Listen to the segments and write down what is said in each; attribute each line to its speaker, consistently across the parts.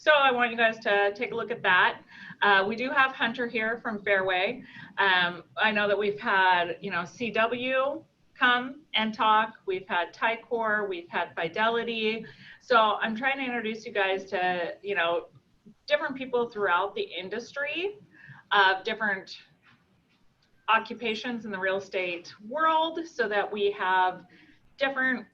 Speaker 1: So I want you guys to take a look at that. We do have Hunter here from Fairway. I know that we've had, CW come and talk. We've had KVCore, we've had Fidelity. So I'm trying to introduce you guys to, different people throughout the industry of different occupations in the real estate world, so that we have different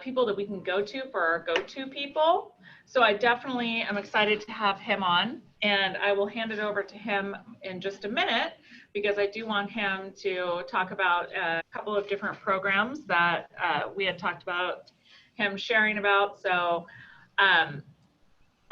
Speaker 1: people that we can go to for our go-to people. So I definitely am excited to have him on, and I will hand it over to him in just a minute, because I do want him to talk about a couple of different programs that we had talked about him sharing about. So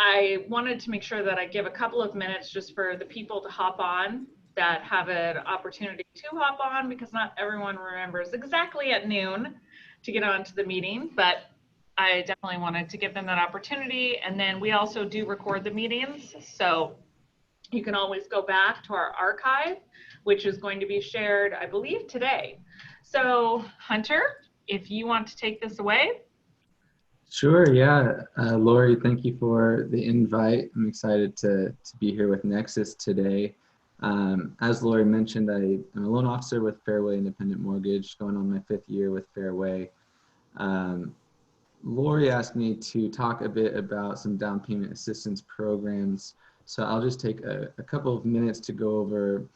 Speaker 1: I wanted to make sure that I give a couple of minutes just for the people to hop on that have an opportunity to hop on, because not everyone remembers exactly at noon to get onto the meeting, but I definitely wanted to give them that opportunity. And then we also do record the meetings, so you can always go back to our archive, which is going to be shared, I believe, today. So Hunter, if you want to take this away.
Speaker 2: Sure, yeah. Lori, thank you for the invite. I'm excited to be here with Nexus today. As Lori mentioned, I'm a loan officer with Fairway Independent Mortgage, going on my 5th year with Fairway. Lori asked me to talk a bit about some down payment assistance programs. So I'll just take a couple of minutes to go over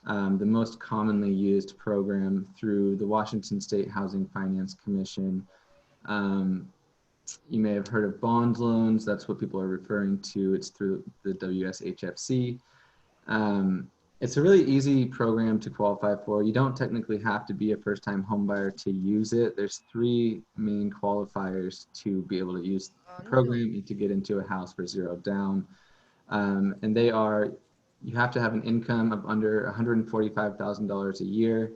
Speaker 2: the most commonly used program through the Washington State Housing Finance Commission. You may have heard of bond loans. That's what people are referring to. It's through the WSHFC. It's a really easy program to qualify for. You don't technically have to be a first-time homebuyer to use it. There's 3 main qualifiers to be able to use the program and to get into a house for 0 down. And they are, you have to have an income of under $145,000 a year.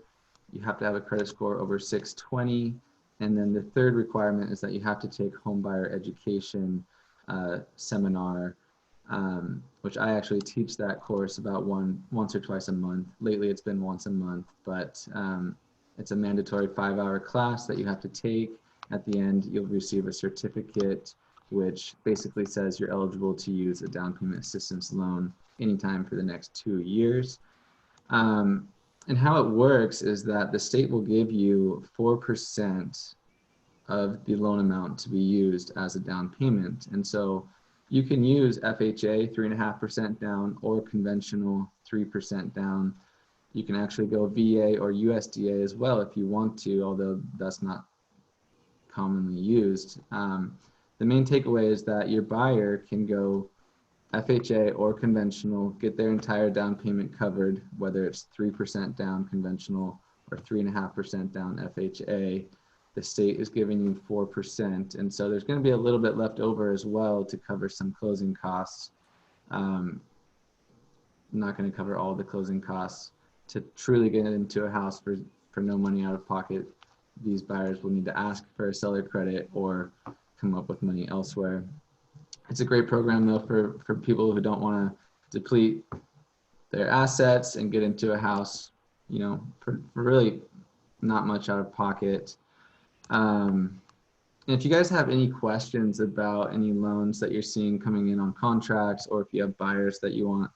Speaker 2: You have to have a credit score over 620. And then the 3rd requirement is that you have to take homebuyer education seminar, which I actually teach that course about once or twice a month. Lately it's been once a month, but it's a mandatory 5-hour class that you have to take. At the end, you'll receive a certificate, which basically says you're eligible to use a down payment assistance loan anytime for the next 2 years. And how it works is that the state will give you 4% of the loan amount to be used as a down payment. And so you can use FHA 3.5% down or conventional 3% down. You can actually go VA or USDA as well if you want to, although that's not commonly used. The main takeaway is that your buyer can go FHA or conventional, get their entire down payment covered, whether it's 3% down conventional or 3.5% down FHA. The state is giving you 4%, and so there's going to be a little bit left over as well to cover some closing costs. I'm not going to cover all the closing costs. To truly get into a house for no money out of pocket, these buyers will need to ask for a seller credit or come up with money elsewhere. It's a great program though for people who don't want to deplete their assets and get into a house, for really not much out of pocket. And if you guys have any questions about any loans that you're seeing coming in on contracts, or if you have buyers that you want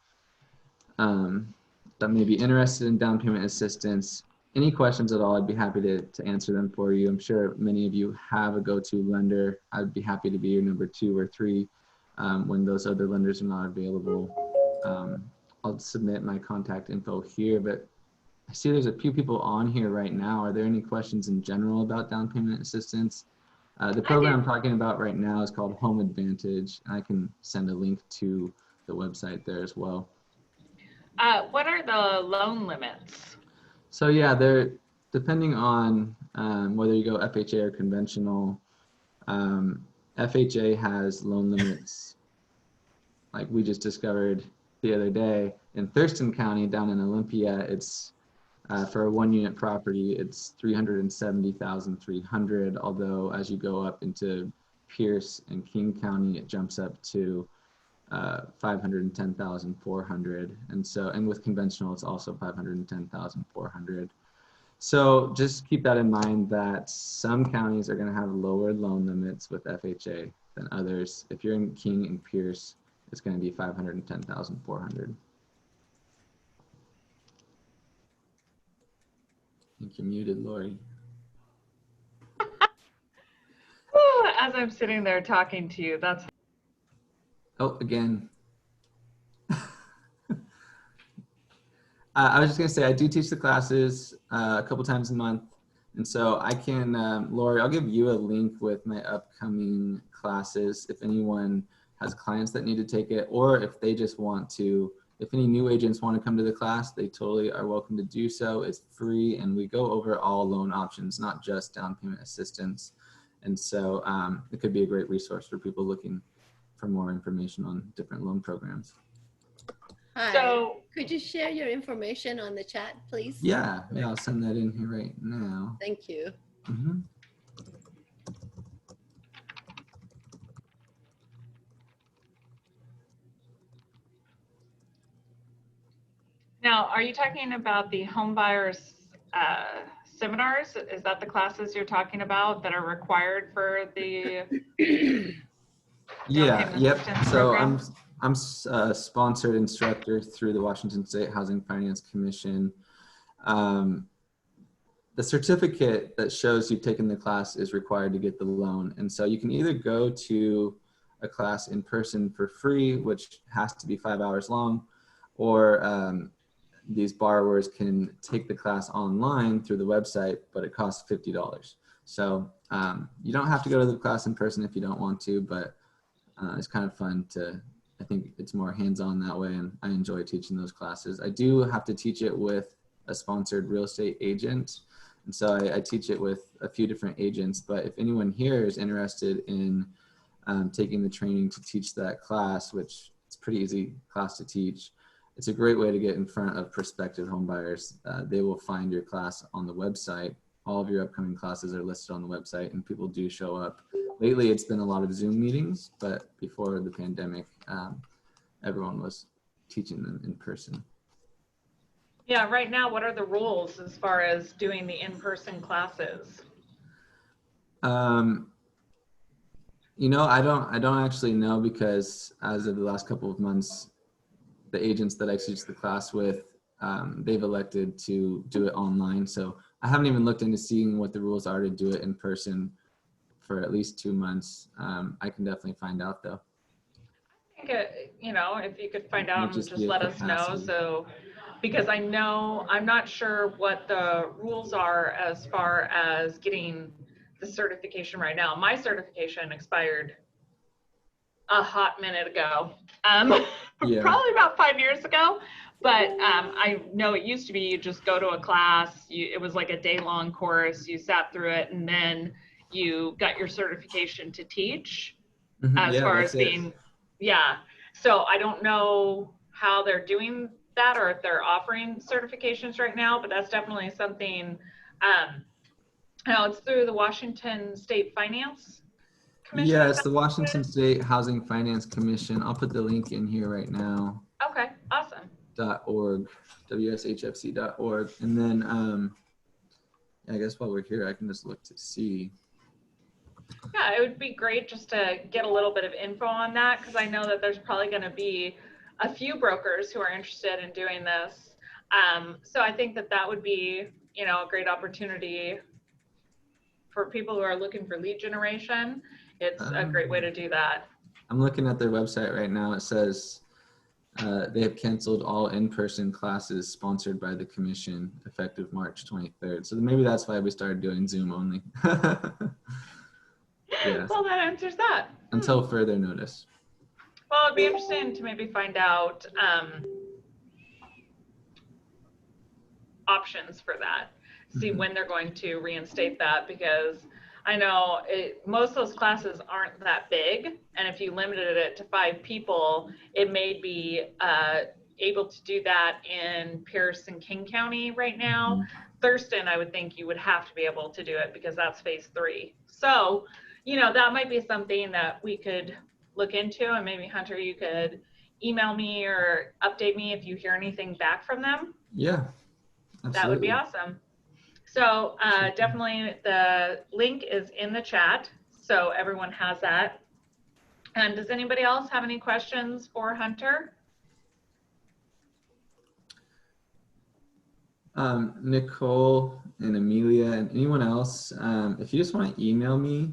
Speaker 2: that may be interested in down payment assistance, any questions at all, I'd be happy to answer them for you. I'm sure many of you have a go-to lender. I'd be happy to be your number 2 or 3 when those other lenders are not available. I'll submit my contact info here, but I see there's a few people on here right now. Are there any questions in general about down payment assistance? The program I'm talking about right now is called Home Advantage. I can send a link to the website there as well.
Speaker 1: What are the loan limits?
Speaker 2: So yeah, they're depending on whether you go FHA or conventional. FHA has loan limits, like we just discovered the other day in Thurston County down in Olympia. It's for a 1-unit property, it's $370,300. Although as you go up into Pierce and King County, it jumps up to $510,400. And with conventional, it's also $510,400. So just keep that in mind that some counties are going to have lower loan limits with FHA than others. If you're in King and Pierce, it's going to be 510,400. I think you're muted, Lori.
Speaker 1: As I'm sitting there talking to you, that's.
Speaker 2: Oh, again. I was just going to say, I do teach the classes a couple times a month. And so I can, Lori, I'll give you a link with my upcoming classes if anyone has clients that need to take it, or if they just want to, if any new agents want to come to the class, they totally are welcome to do so. It's free, and we go over all loan options, not just down payment assistance. And so it could be a great resource for people looking for more information on different loan programs.
Speaker 3: Hi.
Speaker 1: So
Speaker 3: Could you share your information on the chat, please?
Speaker 2: Yeah, I'll send that in here right now.
Speaker 3: Thank you.
Speaker 2: Mm-hmm.
Speaker 1: now, are you talking about the home buyers seminars? Is that the classes you're talking about that are required for the
Speaker 2: Yeah,
Speaker 1: payment
Speaker 2: yep.
Speaker 1: assistance
Speaker 2: So
Speaker 1: program?
Speaker 2: I'm a sponsored instructor through the Washington State Housing Finance Commission. The certificate that shows you've taken the class is required to get the loan. And so you can either go to a class in person for free, which has to be 5 hours long, or these borrowers can take the class online through the website, but it costs $50. So you don't have to go to the class in person if you don't want to, but it's kind of fun to, I think it's more hands-on that way, and I enjoy teaching those classes. I do have to teach it with a sponsored real estate agent, and so I teach it with a few different agents, but if anyone here is interested in taking the training to teach that class, which it's a pretty easy class to teach, it's a great way to get in front of prospective home buyers. They will find your class on the website. All of your upcoming classes are listed on the website, and people do show up. Lately, it's been a lot of Zoom meetings, but before the pandemic, everyone was teaching them in person.
Speaker 1: Yeah, right now, what are the rules as far as doing the in-person classes?
Speaker 2: You know, I don't actually know, because as of the last couple of months, the agents that I teach the class with, they've elected to do it online. So I haven't even looked into seeing what the rules are to do it in person for at least 2 months. I can definitely find out though.
Speaker 1: I think, you know, if you could find out and just
Speaker 2: be a
Speaker 1: let us know.
Speaker 2: capacity.
Speaker 1: So, because I know, I'm not sure what the rules are as far as getting the certification right now. My certification expired a hot minute ago,
Speaker 2: Yeah.
Speaker 1: probably about 5 years ago. But I know it used to be you just go to a class, it was like a day-long course, you sat through it, and then you got your certification to teach. As
Speaker 2: Yeah,
Speaker 1: far
Speaker 2: that's
Speaker 1: as being, yeah. So I don't know how they're doing that, or if they're offering certifications right now, but that's definitely something. No, it's through the Washington State Finance Commission.
Speaker 2: Yeah, it's the Washington State Housing Finance Commission. I'll put the link in here right now.
Speaker 1: Okay, awesome.
Speaker 2: .org, wshfc.org. And then I guess while we're here, I can just look to see.
Speaker 1: Yeah, it would be great just to get a little bit of info on that, because I know that there's probably going to be a few brokers who are interested in doing this. So I think that that would be, you know, a great opportunity for people who are looking for lead generation. It's a great way to do that.
Speaker 2: I'm looking at their website right now. It says they have canceled all in-person classes sponsored by the commission effective March 23rd. So maybe that's why we started doing Zoom only. Yeah.
Speaker 1: Well, that answers that.
Speaker 2: Until further notice.
Speaker 1: Well, it'd be interesting to maybe find out options for that. See when they're going to reinstate that, because I know most of those classes aren't that big, and if you limited it to 5 people, it may be able to do that in Pierce and King County right now. Thurston, I would think you would have to be able to do it, because that's phase 3. So, you know, that might be something that we could look into, and maybe Hunter, you could email me or update me if you hear anything back from them.
Speaker 2: Yeah, absolutely.
Speaker 1: That would be awesome. So definitely the link is in the chat, so everyone has that. And does anybody else have any questions for Hunter?
Speaker 2: Nicole and Amelia and anyone else, if you just want to email me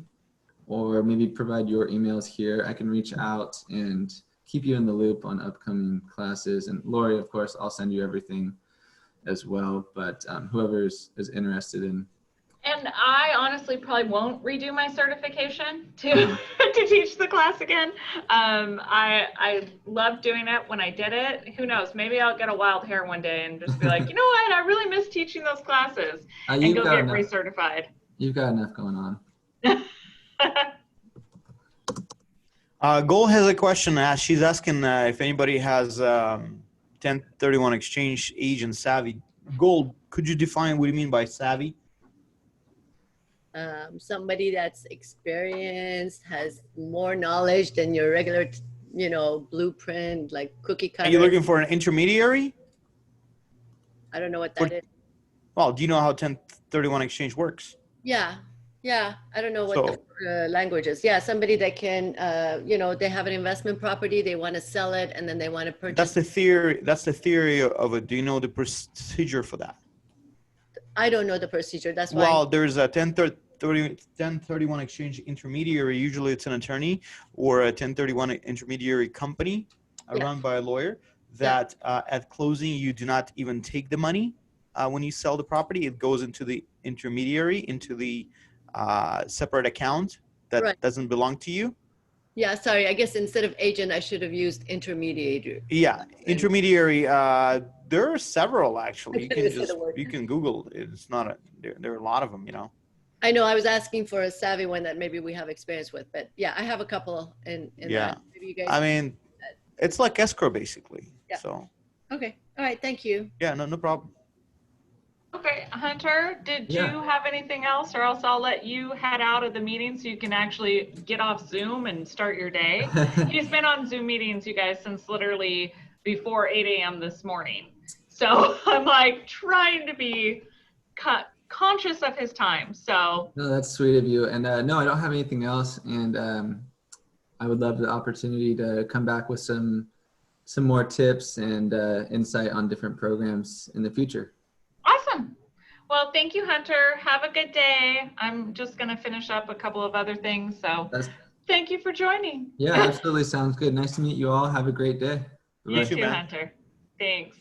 Speaker 2: or maybe provide your emails here, I can reach out and keep you in the loop on upcoming classes. And Lori, of course, I'll send you everything as well, but whoever is interested in.
Speaker 1: And I honestly probably won't redo my certification to to teach the class again. I loved doing it when I did it. Who knows? Maybe I'll get a wild hair one day and just be like, you know what? I really miss teaching those classes, and go get recertified.
Speaker 2: You've got enough going on.
Speaker 4: Goal has a question. She's asking if anybody has 1031 exchange agent savvy. Gold, could you define what you mean by savvy?
Speaker 3: Somebody that's experienced, has more knowledge than your regular, blueprint, like cookie cutter.
Speaker 4: Are you looking for an intermediary?
Speaker 3: I don't know what that is.
Speaker 4: Well, do you know how 1031 exchange works?
Speaker 3: Yeah. I don't know what the language is. Yeah, somebody that can, they have an investment property, they want to sell it, and then they want to purchase.
Speaker 4: That's the theory. That's the theory of it. Do you know the procedure for that?
Speaker 3: I don't know the procedure. That's why.
Speaker 4: Well, there's a 1031 exchange intermediary. Usually it's an attorney or a 1031 intermediary company run by a lawyer that at closing, you do not even take the money when you sell the property. It goes into the intermediary, into the separate account that doesn't belong to you.
Speaker 3: Yeah, sorry. I guess instead of agent, I should have used intermediary.
Speaker 4: Yeah, intermediary. There are several actually. You can Google. It's not there are a lot of them.
Speaker 3: I know. I was asking for a savvy one that maybe we have experience with, but yeah, I have a couple in that. Maybe you guys.
Speaker 4: I mean, it's like escrow basically.
Speaker 3: Yeah.
Speaker 4: So.
Speaker 3: Okay. All right. Thank you.
Speaker 4: Yeah. No problem.
Speaker 1: Okay, Hunter, did you have anything else, or else I'll let you head out of the meeting so you can actually get off Zoom and start your day. He's been on Zoom meetings, you guys, since literally before 8 a.m. this morning. So I'm like trying to be conscious of his time. So
Speaker 2: no, that's sweet of you. And no, I don't have anything else. And I would love the opportunity to come back with some more tips and insight on different programs in the future.
Speaker 1: Awesome. Well, thank you, Hunter. Have a good day. I'm just going to finish up a couple of other things. So thank you for joining.
Speaker 2: Yeah, absolutely. Sounds good. Nice to meet you all. Have a great day.
Speaker 1: You too, Hunter. Thanks.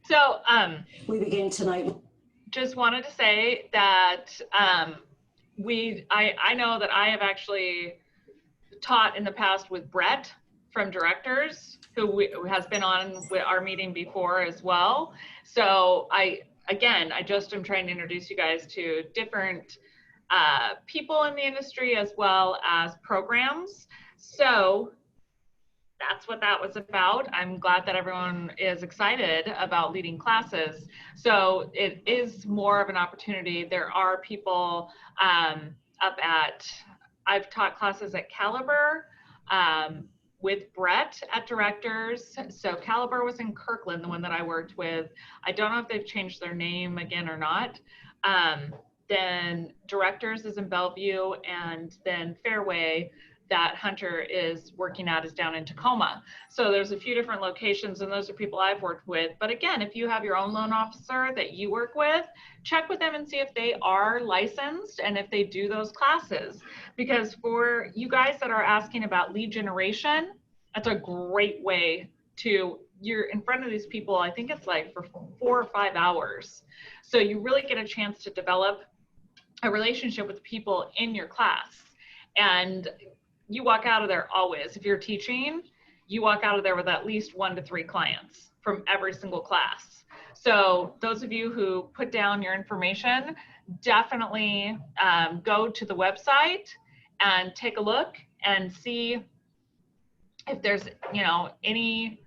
Speaker 1: So
Speaker 5: we begin tonight.
Speaker 1: Just wanted to say that I know that I have actually taught in the past with Brett from Directors, who has been on with our meeting before as well. So I just am trying to introduce you guys to different people in the industry as well as programs. So that's what that was about. I'm glad that everyone is excited about leading classes. So it is more of an opportunity. There are people I've taught classes at Caliber, with Brett at Directors. So Caliber was in Kirkland, the one that I worked with. I don't know if they've changed their name again or not. Then Directors is in Bellevue, and then Fairway that Hunter is working at is down in Tacoma. So there's a few different locations, and those are people I've worked with. But again, if you have your own loan officer that you work with, check with them and see if they are licensed and if they do those classes. Because for you guys that are asking about lead generation, that's a great way to, you're in front of these people, I think it's like for 4 or 5 hours. So you really get a chance to develop a relationship with people in your class. And you walk out of there always, if you're teaching, you walk out of there with at least 1 to 3 clients from every single class. So those of you who put down your information, definitely go to the website and take a look and see if there's, any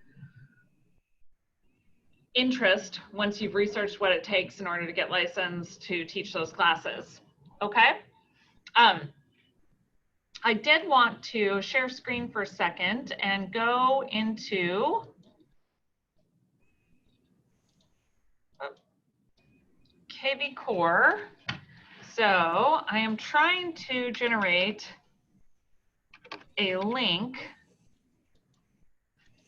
Speaker 1: interest once you've researched what it takes in order to get licensed to teach those classes. Okay. I did want to share screen for a second and go into KVCore. So I am trying to generate a link.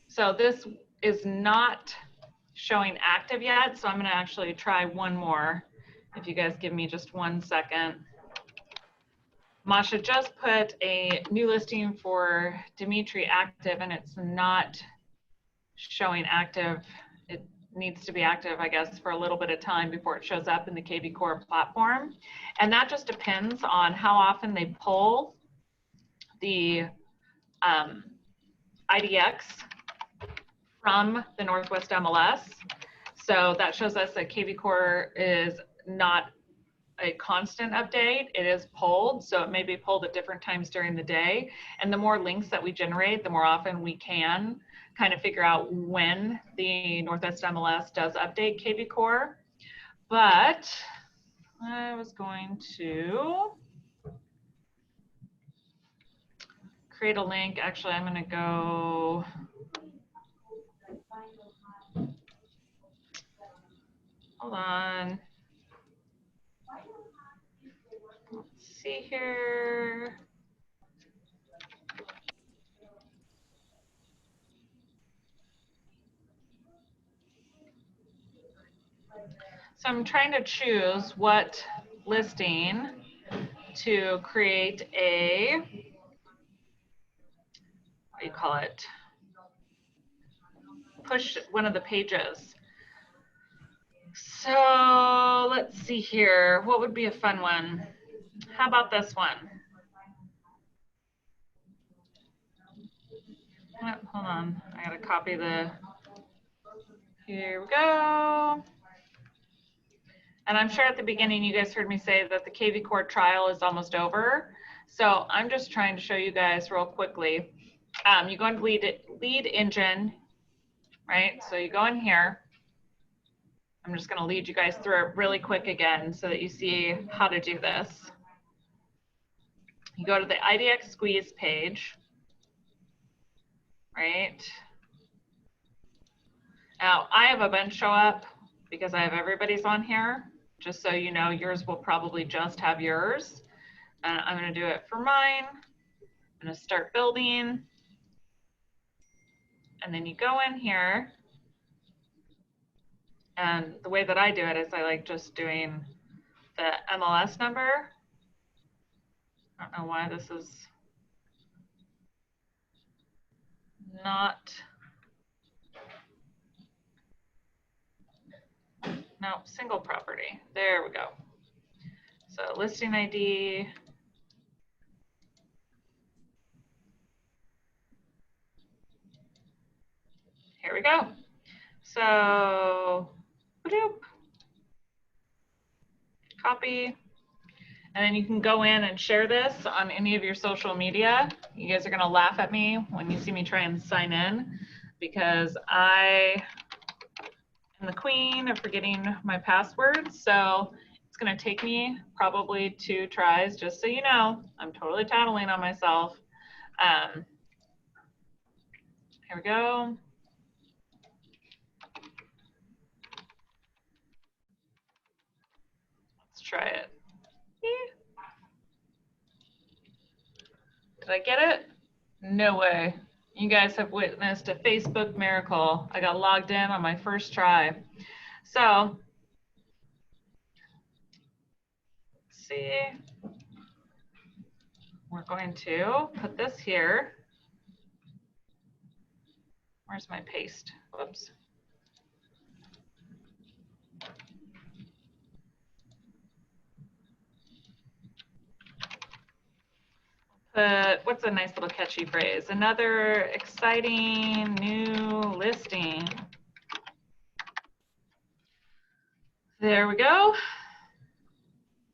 Speaker 1: So this is not showing active yet, so I'm going to actually try one more. If you guys give me just 1 second. Masha just put a new listing for Dimitri active, and it's not showing active. It needs to be active, I guess, for a little bit of time before it shows up in the KVCore platform. And that just depends on how often they pull the IDX from the Northwest MLS. So that shows us that KVCore is not a constant update. It is pulled, so it may be pulled at different times during the day. And the more links that we generate, the more often we can kind of figure out when the Northwest MLS does update KVCore. But I was going to create a link. Actually, I'm going to go. Hold on. Let's see here. So I'm trying to choose what listing to create a, what do you call it? Push one of the pages. So let's see here. What would be a fun one? How about this one? Oh, hold on. I gotta copy the. Here we go. And I'm sure at the beginning you guys heard me say that the KVCore trial is almost over. So I'm just trying to show you guys real quickly. You go into lead engine, right? So you go in here. I'm just going to lead you guys through it really quick again so that you see how to do this. You go to the IDX squeeze page, right? Now I have a bunch show up because I have everybody's on here. Just so you know, yours will probably just have yours. And I'm going to do it for mine. I'm going to start building. And then you go in here. And the way that I do it is I like just doing the MLS number. I don't know why this is not. No, single property. There we go. So listing ID. Here we go. So, copy. And then you can go in and share this on any of your social media. You guys are going to laugh at me when you see me try and sign in because I am the queen of forgetting my password. So it's going to take me probably 2 tries, just so you know. I'm totally tattling on myself. Here we go. Let's try it. Did I get it? No way. You guys have witnessed a Facebook miracle. I got logged in on my first try. So, let's see. We're going to put this here. Where's my paste? Whoops. But what's a nice little catchy phrase? Another exciting new listing. There we go.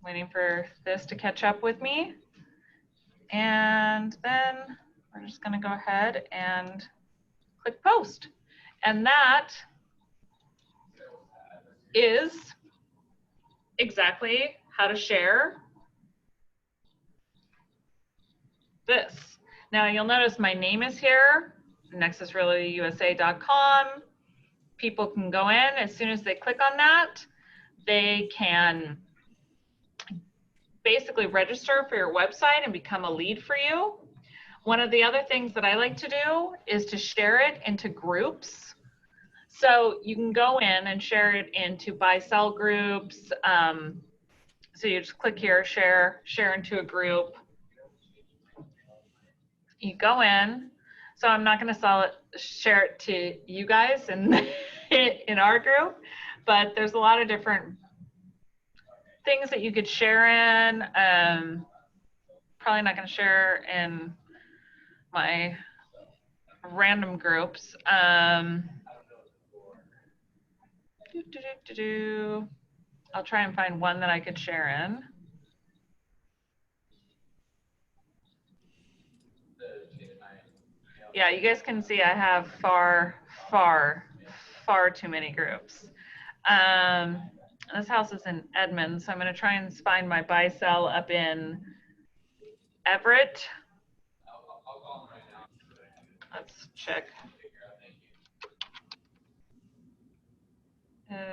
Speaker 1: Waiting for this to catch up with me. And then we're just going to go ahead and click post. And that is exactly how to share this. Now you'll notice my name is here, nexusrealtyusa.com. People can go in. As soon as they click on that, they can basically register for your website and become a lead for you. One of the other things that I like to do is to share it into groups. So you can go in and share it into buy-sell groups. So you just click here, share into a group. You go in. So I'm not going to share it to you guys in our group, but there's a lot of different things that you could share in. Probably not going to share in my random groups. I'll try and find one that I could share in. Yeah, you guys can see I have far too many groups. This house is in Edmond, so I'm going to try and find my buy-sell up in Everett. Let's check. Everett.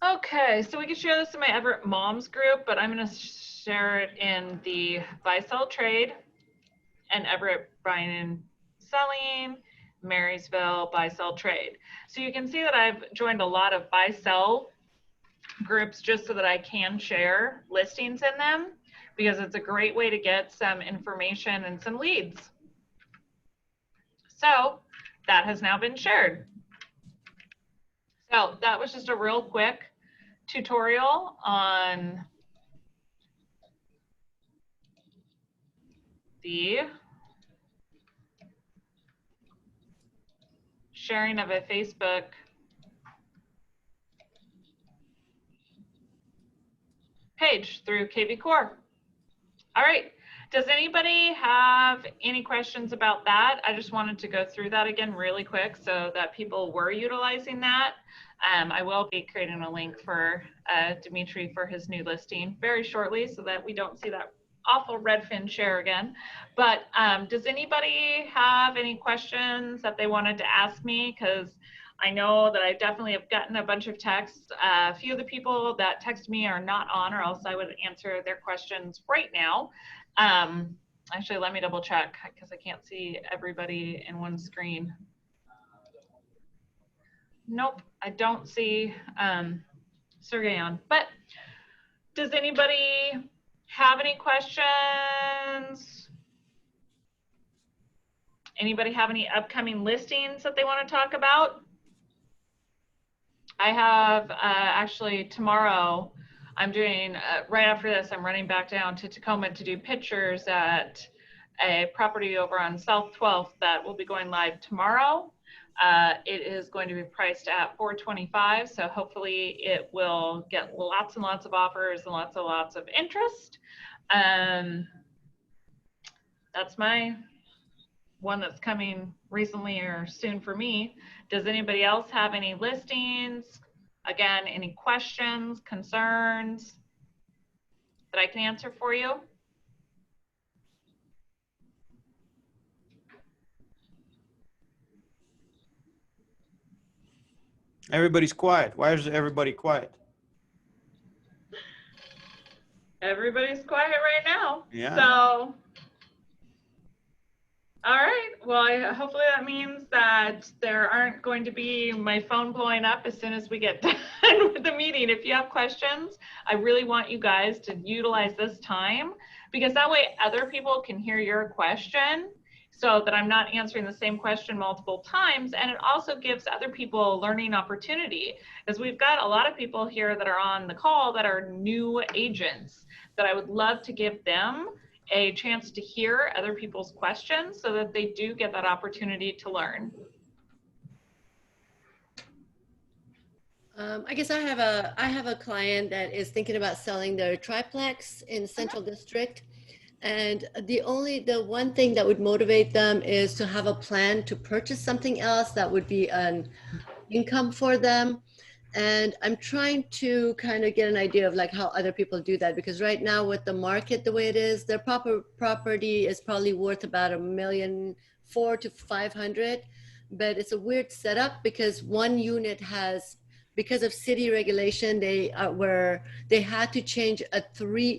Speaker 1: Okay, so we can share this in my Everett Moms group, but I'm going to share it in the buy-sell trade and Everett buying and selling, Marysville buy-sell trade. So you can see that I've joined a lot of buy-sell groups just so that I can share listings in them, because it's a great way to get some information and some leads. So that has now been shared. So that was just a real quick tutorial on the sharing of a Facebook page through KVCore. All right, does anybody have any questions about that? I just wanted to go through that again really quick so that people were utilizing that. I will be creating a link for Dimitri for his new listing very shortly so that we don't see that awful Redfin share again. But does anybody have any questions that they wanted to ask me? Because I know that I definitely have gotten a bunch of texts. A few of the people that text me are not on, or else I would answer their questions right now. Actually, let me double check because I can't see everybody in one screen. Nope, I don't see Sergey on. But does anybody have any questions? Anybody have any upcoming listings that they want to talk about? I have actually tomorrow, I'm doing, right after this, I'm running back down to Tacoma to do pictures at a property over on South 12th that will be going live tomorrow. It is going to be priced at $425, so hopefully it will get lots and lots of offers and lots of interest. That's my one that's coming recently or soon for me. Does anybody else have any listings? Again, any questions, concerns that I can answer for you?
Speaker 4: Everybody's quiet. Why is everybody quiet?
Speaker 1: Everybody's quiet right now.
Speaker 4: Yeah.
Speaker 1: So, all right. Well, hopefully that means that there aren't going to be my phone blowing up as soon as we get done with the meeting. If you have questions, I really want you guys to utilize this time, because that way other people can hear your question, so that I'm not answering the same question multiple times. And it also gives other people a learning opportunity, because we've got a lot of people here that are on the call that are new agents that I would love to give them a chance to hear other people's questions so that they do get that opportunity to learn.
Speaker 3: I guess I have a client that is thinking about selling their triplex in Central District. And the one thing that would motivate them is to have a plan to purchase something else that would be an income for them. And I'm trying to kind of get an idea of like how other people do that, because right now with the market the way it is, their property is probably worth about $1,400,000 to $500,000, but it's a weird setup because one unit has because of city regulation, they had to change a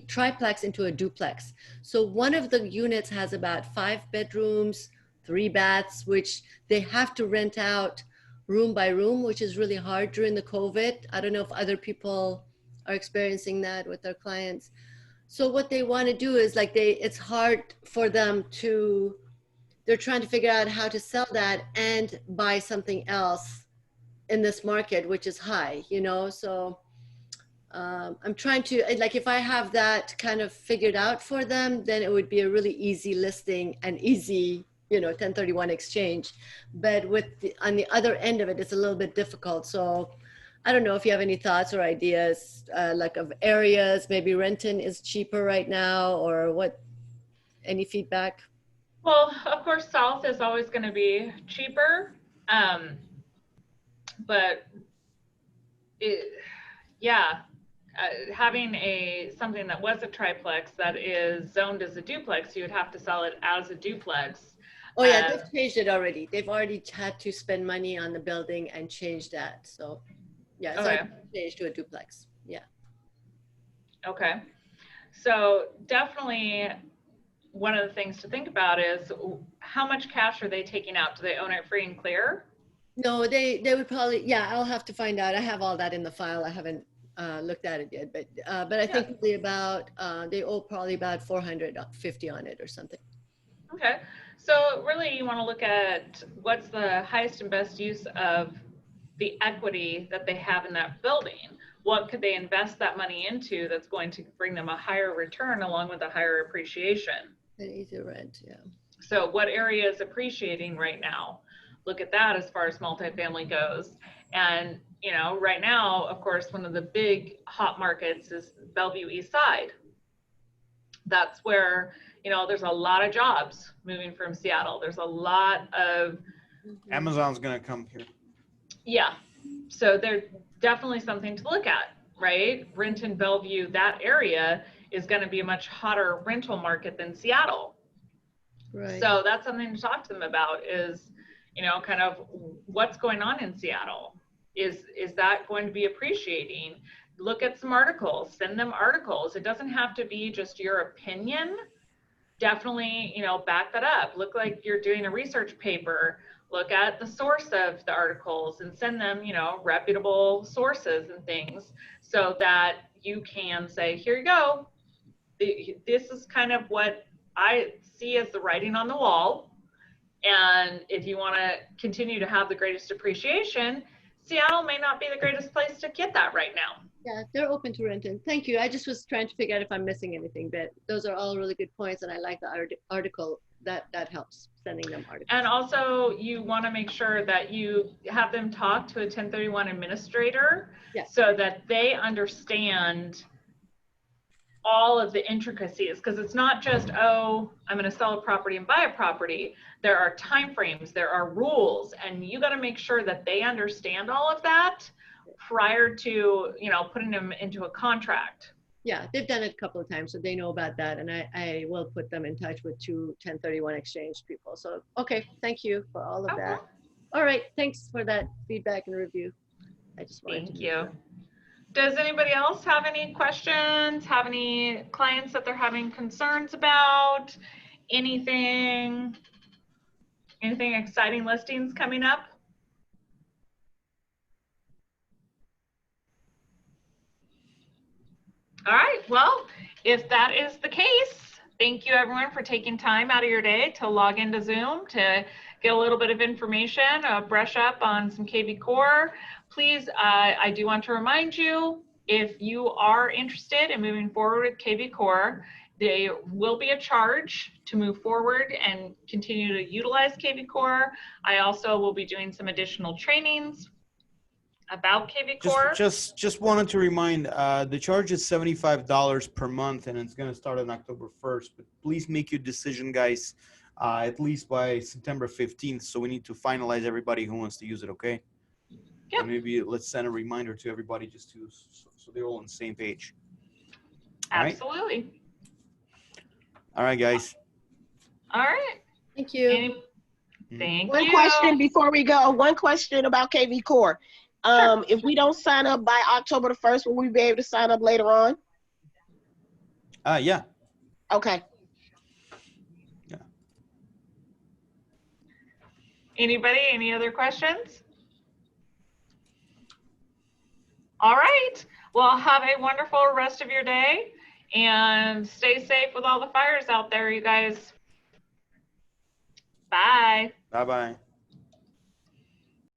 Speaker 3: triplex into a duplex. So one of the units has about 5 bedrooms, 3 baths, which they have to rent out room by room, which is really hard during the COVID. I don't know if other people are experiencing that with their clients. So what they want to do is it's hard for them to, they're trying to figure out how to sell that and buy something else in this market, which is high, so I'm trying to, if I have that kind of figured out for them, then it would be a really easy listing and easy, 1031 exchange. But on the other end of it, it's a little bit difficult. So I don't know if you have any thoughts or ideas, of areas, maybe Renton is cheaper right now, or what, any feedback?
Speaker 1: Well, of course, South is always going to be cheaper. But having something that was a triplex that is zoned as a duplex, you would have to sell it as a duplex.
Speaker 3: Oh yeah, they've changed it already. They've already had to spend money on the building and change that. So yeah, it's already changed to a duplex. Yeah.
Speaker 1: Okay. So definitely one of the things to think about is how much cash are they taking out? Do they own it free and clear?
Speaker 3: No, they would probably, yeah, I'll have to find out. I have all that in the file. I haven't looked at it yet, but I think they owe probably about 450 on it or something.
Speaker 1: Okay, so really you want to look at what's the highest and best use of the equity that they have in that building. What could they invest that money into that's going to bring them a higher return along with a higher appreciation?
Speaker 3: An easy rent, yeah.
Speaker 1: So what area is appreciating right now? Look at that as far as multifamily goes. And, right now, of course, one of the big hot markets is Bellevue East Side. That's where, there's a lot of jobs moving from Seattle. There's a lot of...
Speaker 4: Amazon's going to come here.
Speaker 1: Yeah. So there's definitely something to look at, right? Renton, Bellevue, that area is going to be a much hotter rental market than Seattle.
Speaker 3: Right.
Speaker 1: So that's something to talk to them about is, kind of what's going on in Seattle. Is that going to be appreciating? Look at some articles, send them articles. It doesn't have to be just your opinion. Definitely, back that up. Look like you're doing a research paper. Look at the source of the articles and send them, reputable sources and things so that you can say, here you go. This is kind of what I see as the writing on the wall. And if you want to continue to have the greatest appreciation, Seattle may not be the greatest place to get that right now.
Speaker 3: Yeah, they're open to renting. Thank you. I just was trying to figure out if I'm missing anything, but those are all really good points. And I like the article that helps, sending them articles.
Speaker 1: And also you want to make sure that you have them talk to a 1031 administrator so that they understand all of the intricacies, because it's not just, oh, I'm going to sell a property and buy a property. There are timeframes, there are rules, and you got to make sure that they understand all of that prior to, putting them into a contract.
Speaker 3: Yeah, they've done it a couple of times, so they know about that, and I will put them in touch with 2 1031 exchange people. So, okay, thank you for all of that. All right, thanks for that feedback and review. I just wanted
Speaker 1: Thank you. Does anybody else have any questions? Have any clients that they're having concerns about? Anything exciting listings coming up? All right, well, if that is the case, thank you everyone for taking time out of your day to log into Zoom to get a little bit of information, brush up on some KVCore. Please, I do want to remind you, if you are interested in moving forward with KVCore, there will be a charge to move forward and continue to utilize KVCore. I also will be doing some additional trainings about KVCore.
Speaker 4: Just wanted to remind, the charge is $75 per month, and it's going to start on October 1st. But please make your decision, guys, at least by September 15th. So we need to finalize everybody who wants to use it, okay?
Speaker 1: Yep.
Speaker 4: And maybe let's send a reminder to everybody just to so they're all on the same page.
Speaker 1: Absolutely.
Speaker 4: All right, guys.
Speaker 1: All right.
Speaker 3: Thank you.
Speaker 1: Thank
Speaker 6: One
Speaker 1: you.
Speaker 6: question before we go. One question about KVCore. If we don't sign up by October the 1st, will we be able to sign up later on?
Speaker 4: Yeah.
Speaker 6: Okay.
Speaker 1: Anybody, any other questions? All right. Well, have a wonderful rest of your day and stay safe with all the fires out there, you guys. Bye.
Speaker 4: Bye-bye.